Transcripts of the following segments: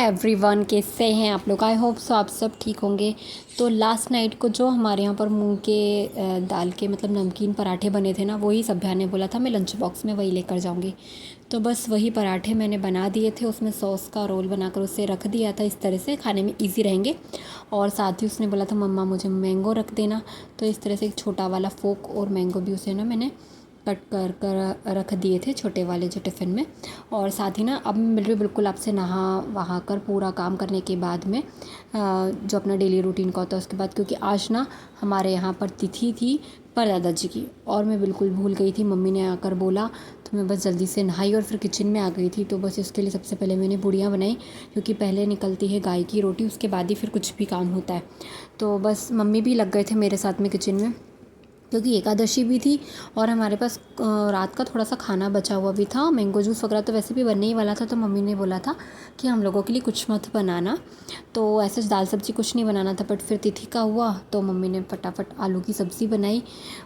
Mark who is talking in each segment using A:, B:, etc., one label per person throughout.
A: Everyone, कैसे हैं आप लोग। आई होप सो आप सब ठीक होंगे। तो लास्ट नाइट को जो हमारे यहाँ पर मूंग के दाल के मतलब नमकीन पराठे बने थे ना, वही सभ्या ने बोला था मैं लंच बॉक्स में वही लेकर जाऊँगी। तो बस वही पराठे मैंने बना दिए थे, उसमें सॉस का रोल बनाकर उसे रख दिया था। इस तरह से खाने में ईजी रहेंगे। और साथ ही उसने बोला था मम्मा मुझे मैंगो रख देना, तो इस तरह से एक छोटा वाला फोक और मैंगो भी उसे ना मैंने कट कर कर रख दिए थे छोटे वाले जो टिफ़िन में। और साथ ही ना अब मैं बिल्कुल आपसे नहा वहा कर पूरा काम करने के बाद में जो अपना डेली रूटीन का होता है उसके बाद, क्योंकि आज ना हमारे यहाँ पर तिथि थी पर दादाजी की, और मैं बिल्कुल भूल गई थी। मम्मी ने आकर बोला तो मैं बस जल्दी से नहाई और फिर किचन में आ गई थी। तो बस इसके लिए सबसे पहले मैंने पूड़ियाँ बनाई, क्योंकि पहले निकलती है गाय की रोटी, उसके बाद ही फिर कुछ भी काम होता है। तो बस मम्मी भी लग गए थे मेरे साथ में किचन में, क्योंकि एकादशी भी थी और हमारे पास रात का थोड़ा सा खाना बचा हुआ भी था। मैंगो जूस वगैरह तो वैसे भी बनने ही वाला था, तो मम्मी ने बोला था कि हम लोगों के लिए कुछ मत बनाना। तो ऐसे दाल सब्ज़ी कुछ नहीं बनाना था, बट फिर तिथि का हुआ तो मम्मी ने फटाफट आलू की सब्ज़ी बनाई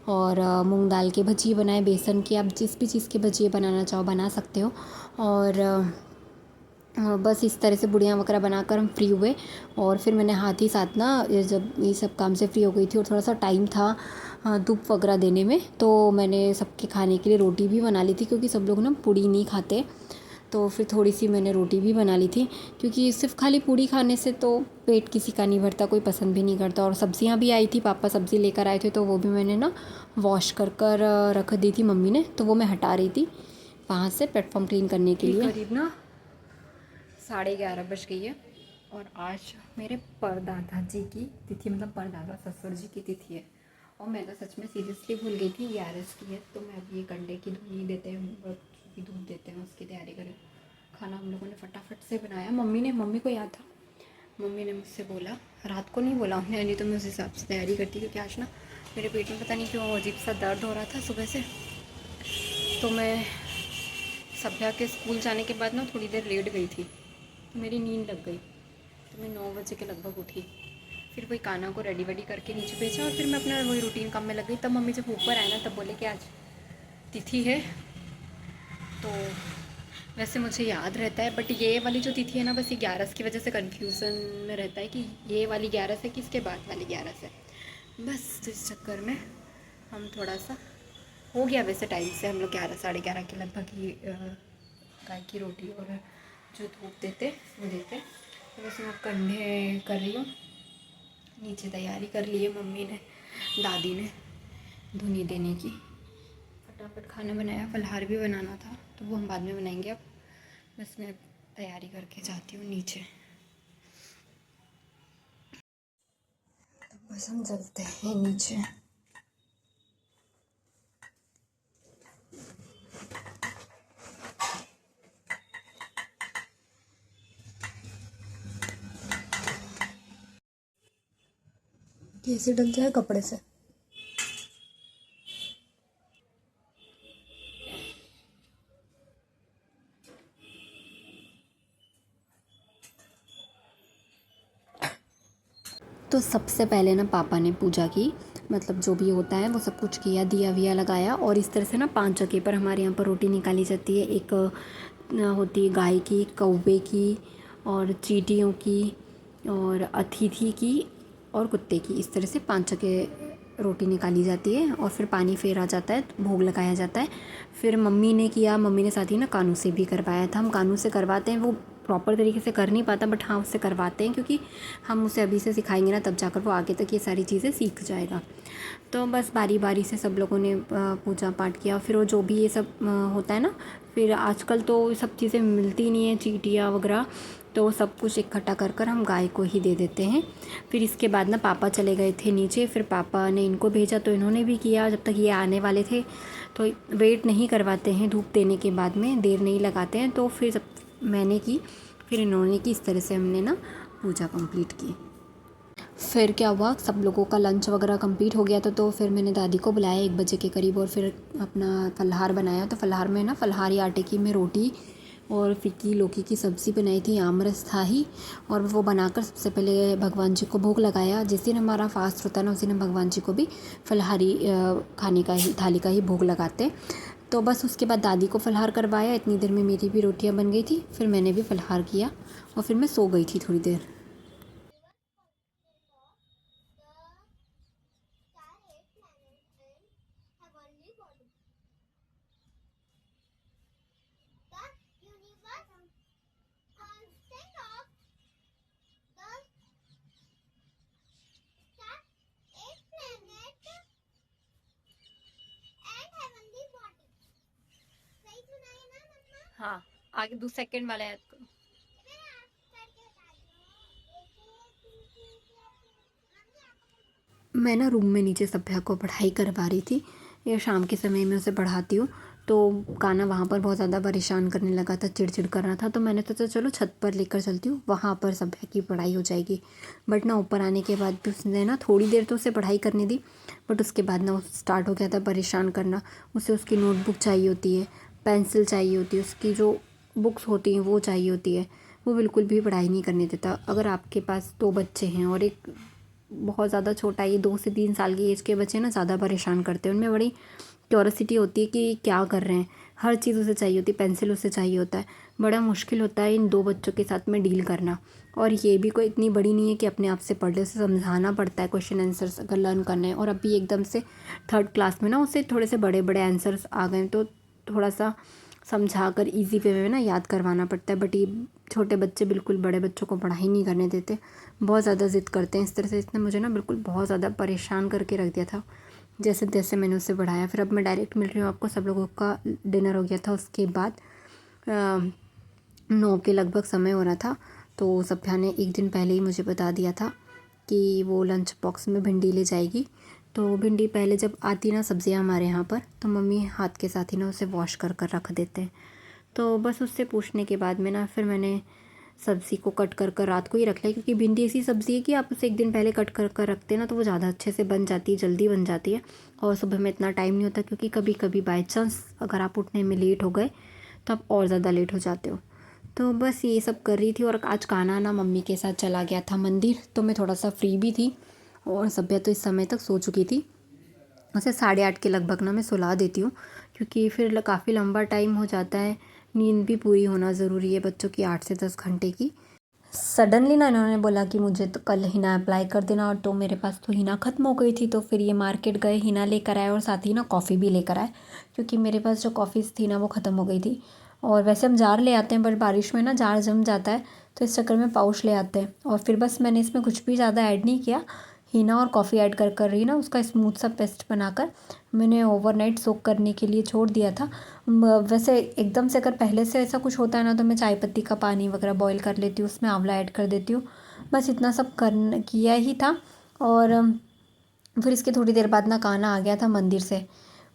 A: और मूंग दाल के भजिए बनाए, बेसन के, आप जिस भी चीज़ के भजिए बनाना चाहो बना सकते हो। और बस इस तरह से बुढ़िया वगैरह बनाकर हम फ्री हुए। और फिर मैंने हाथ ही साथ ना जब ये सब काम से फ्री हो गई थी और थोड़ा सा टाइम था धूप वगैरह देने में, तो मैंने सबके खाने के लिए रोटी भी बना ली थी, क्योंकि सब लोग ना पूड़ी नहीं खाते। तो फिर थोड़ी सी मैंने रोटी भी बना ली थी, क्योंकि सिर्फ खाली पूड़ी खाने से तो पेट किसी का नहीं भरता, कोई पसंद भी नहीं करता। और सब्जियां भी आई थी, पापा सब्ज़ी लेकर आए थे, तो वो भी मैंने ना वॉश कर कर रख दी थी मम्मी ने, तो वो मैं हटा रही थी वहाँ से प्लेटफॉर्म क्लीन करने के लिए। करीब ना 11:30 बज गई है और आज मेरे परदादा जी की तिथि, मतलब परदादा ससुर जी की तिथि है। और मैं तो सच में सीरियसली भूल गई थी 11 की है। तो मैं अब ये कंडे की धुनी देते हैं की धूप देते हैं उसकी तैयारी करें। खाना हम लोगों ने फटाफट से बनाया। मम्मी को याद था, मम्मी ने मुझसे बोला, रात को नहीं बोला उन्हें, नहीं तो मैं उस हिसाब से तैयारी करती, क्योंकि आज ना मेरे पेट में पता नहीं क्यों अजीब सा दर्द हो रहा था सुबह से। तो मैं सभ्या के स्कूल जाने के बाद ना थोड़ी देर लेट गई थी, तो मेरी नींद लग गई। तो मैं 9 बजे के लगभग उठी, फिर वही काना को रेडी वेडी करके नीचे भेजा और फिर मैं अपना वही रूटीन काम में लग गई। तब मम्मी जब ऊपर आए ना तब बोले कि आज तिथि है। तो वैसे मुझे याद रहता है, बट ये वाली जो तिथि है ना, बस ये 11 की वजह से कन्फ्यूज़न में रहता है कि ये वाली 11 है कि इसके बाद वाली 11 है। बस इस चक्कर में हम थोड़ा सा हो गया। वैसे टाइम से हम लोग 11 11:30 के लगभग ही गाय की रोटी और जो धूप देते वो देते। तो वैसे मैं कंधे कर रही हूँ, नीचे तैयारी कर ली है मम्मी ने, दादी ने धुनी देने की। फटाफट खाना बनाया, फलहार भी बनाना था, तो वो हम बाद में बनाएंगे। अब बस मैं तैयारी करके जाती हूँ नीचे। तो बस हम चलते हैं नीचे। कैसे डल जाए कपड़े से। तो सबसे पहले ना पापा ने पूजा की, मतलब जो भी होता है वो सब कुछ किया, दिया विया लगाया। और इस तरह से ना 5 जगह पर हमारे यहाँ पर रोटी निकाली जाती है। एक होती है गाय की, कौवे की और चींटियों की और अतिथि की और कुत्ते की। इस तरह से 5 जगह रोटी निकाली जाती है और फिर पानी फेरा जाता है, भोग लगाया जाता है। फिर मम्मी ने किया, मम्मी ने साथ ही ना कानू से भी करवाया था। हम कानू से करवाते हैं, वो प्रॉपर तरीके से कर नहीं पाता, बट हाँ उससे करवाते हैं, क्योंकि हम उसे अभी से सिखाएंगे ना तब जाकर वो आगे तक ये सारी चीज़ें सीख जाएगा। तो बस बारी बारी से सब लोगों ने पूजा पाठ किया। फिर वो जो भी ये सब होता है ना, फिर आजकल तो ये सब चीज़ें मिलती नहीं है, चींटियाँ वगैरह, तो सब कुछ इकट्ठा कर कर हम गाय को ही दे देते हैं। फिर इसके बाद ना पापा चले गए थे नीचे, फिर पापा ने इनको भेजा तो इन्होंने भी किया। जब तक ये आने वाले थे तो वेट नहीं करवाते हैं, धूप देने के बाद में देर नहीं लगाते हैं। तो फिर जब मैंने की, फिर इन्होंने की, इस तरह से हमने ना पूजा कंप्लीट की। फिर क्या हुआ, सब लोगों का लंच वगैरह कंप्लीट हो गया था, तो फिर मैंने दादी को बुलाया 1 बजे के करीब और फिर अपना फलहार बनाया। तो फलहार में ना फलहारी आटे की मैं रोटी और फिक्की लौकी की सब्ज़ी बनाई थी, आमरस था ही। और वो बनाकर सबसे पहले भगवान जी को भोग लगाया। जिस दिन हमारा फास्ट होता है ना, उस दिन हम भगवान जी को भी फलहारी खाने का ही, थाली का ही भोग लगाते हैं। तो बस उसके बाद दादी को फलाहार करवाया, इतनी देर में मेरी भी रोटियां बन गई थी, फिर मैंने भी फलाहार किया और फिर मैं सो गई थी थोड़ी देर। हाँ, आगे सेकंड वाला याद करो। मैं ना रूम में नीचे सभ्या को पढ़ाई करवा रही थी, या शाम के समय में उसे पढ़ाती हूँ। तो कान्हा वहाँ पर बहुत ज़्यादा परेशान करने लगा था, चिड़चिड़ कर रहा था। तो मैंने सोचा चलो छत पर लेकर चलती हूँ, वहाँ पर सभ्या की पढ़ाई हो जाएगी। बट ना ऊपर आने के बाद भी उसने ना थोड़ी देर तो उसे पढ़ाई करने दी, बट उसके बाद ना वो स्टार्ट हो गया था परेशान करना। उसे उसकी नोटबुक चाहिए होती है, पेंसिल चाहिए होती है, उसकी जो बुक्स होती हैं वो चाहिए होती है। वो बिल्कुल भी पढ़ाई नहीं करने देता। अगर आपके पास 2 बच्चे हैं और एक बहुत ज़्यादा छोटा, ये 2 से 3 साल की एज के बच्चे ना ज़्यादा परेशान करते हैं। उनमें बड़ी क्यूरोसिटी होती है कि क्या कर रहे हैं, हर चीज़ उसे चाहिए होती है, पेंसिल उसे चाहिए होता है। बड़ा मुश्किल होता है इन 2 बच्चों के साथ में डील करना। और ये भी कोई इतनी बड़ी नहीं है कि अपने आप से पढ़ ले, उसे समझाना पड़ता है क्वेश्चन आंसर्स अगर लर्न करना है। और अभी एकदम से 3rd क्लास में ना उसे थोड़े से बड़े बड़े आंसर्स आ गए, तो थोड़ा सा समझा कर ईजी वे में ना याद करवाना पड़ता है। बट ये छोटे बच्चे बिल्कुल बड़े बच्चों को पढ़ाई नहीं करने देते, बहुत ज़्यादा ज़िद करते हैं। इस तरह से इसने मुझे ना बिल्कुल बहुत ज़्यादा परेशान करके रख दिया था। जैसे तैसे मैंने उसे पढ़ाया। फिर अब मैं डायरेक्ट मिल रही हूँ आपको। सब लोगों का डिनर हो गया था। उसके बाद 9 के लगभग समय हो रहा था। तो सभ्या ने एक दिन पहले ही मुझे बता दिया था कि वो लंच बॉक्स में भिंडी ले जाएगी। तो भिंडी पहले जब आती ना सब्ज़ियाँ हमारे यहाँ पर, तो मम्मी हाथ के साथ ही ना उसे वॉश कर कर रख देते हैं। तो बस उससे पूछने के बाद में ना फिर मैंने सब्ज़ी को कट कर कर रात को ही रख लिया, क्योंकि भिंडी ऐसी सब्ज़ी है कि आप उसे एक दिन पहले कट कर कर रखते हैं ना तो वो ज़्यादा अच्छे से बन जाती है, जल्दी बन जाती है। और सुबह में इतना टाइम नहीं होता, क्योंकि कभी कभी बाई चांस अगर आप उठने में लेट हो गए तो आप और ज़्यादा लेट हो जाते हो। तो बस ये सब कर रही थी। और आज कान्हा ना मम्मी के साथ चला गया था मंदिर, तो मैं थोड़ा सा फ्री भी थी। और सभ्या तो इस समय तक सो चुकी थी। उसे 8:30 के लगभग ना मैं सुला देती हूँ, क्योंकि फिर काफ़ी लंबा टाइम हो जाता है। नींद भी पूरी होना ज़रूरी है बच्चों की, 8 से 10 घंटे की। सडनली ना इन्होंने बोला कि मुझे तो कल हीना अप्लाई कर देना, और तो मेरे पास तो हीना ख़त्म हो गई थी। तो फिर ये मार्केट गए, हीना लेकर आए और साथ ही ना कॉफ़ी भी लेकर आए, क्योंकि मेरे पास जो कॉफ़ीज़ थी ना वो ख़त्म हो गई थी। और वैसे हम जार ले आते हैं, बट बारिश में ना जार जम जाता है, तो इस चक्कर में पाउच ले आते हैं। और फिर बस मैंने इसमें कुछ भी ज़्यादा ऐड नहीं किया, हीना और कॉफ़ी ऐड कर रही ना उसका स्मूथ सा पेस्ट बनाकर मैंने ओवरनाइट सोक करने के लिए छोड़ दिया था। वैसे एकदम से अगर पहले से ऐसा कुछ होता है ना, तो मैं चाय पत्ती का पानी वगैरह बॉईल कर लेती हूँ, उसमें आंवला ऐड कर देती हूँ। बस इतना सब किया ही था। और फिर इसके थोड़ी देर बाद ना कान्हा आ गया था मंदिर से।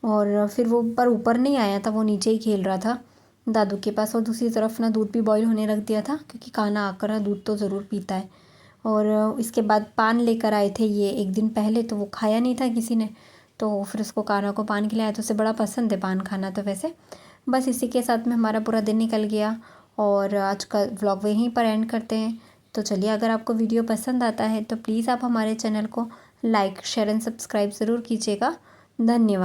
A: और फिर वो पर ऊपर नहीं आया था, वो नीचे ही खेल रहा था दादू के पास। और दूसरी तरफ ना दूध भी बॉईल होने रख दिया था, क्योंकि कान्हा आकर ना दूध तो ज़रूर पीता है। और इसके बाद पान लेकर आए थे ये एक दिन पहले, तो वो खाया नहीं था किसी ने, तो फिर उसको कान्हा को पान खिलाया। तो उसे बड़ा पसंद है पान खाना। तो वैसे बस इसी के साथ में हमारा पूरा दिन निकल गया। और आज का व्लॉग यहीं पर एंड करते हैं। तो चलिए, अगर आपको वीडियो पसंद आता है तो प्लीज़ आप हमारे चैनल को लाइक शेयर एंड सब्सक्राइब ज़रूर कीजिएगा। धन्यवाद।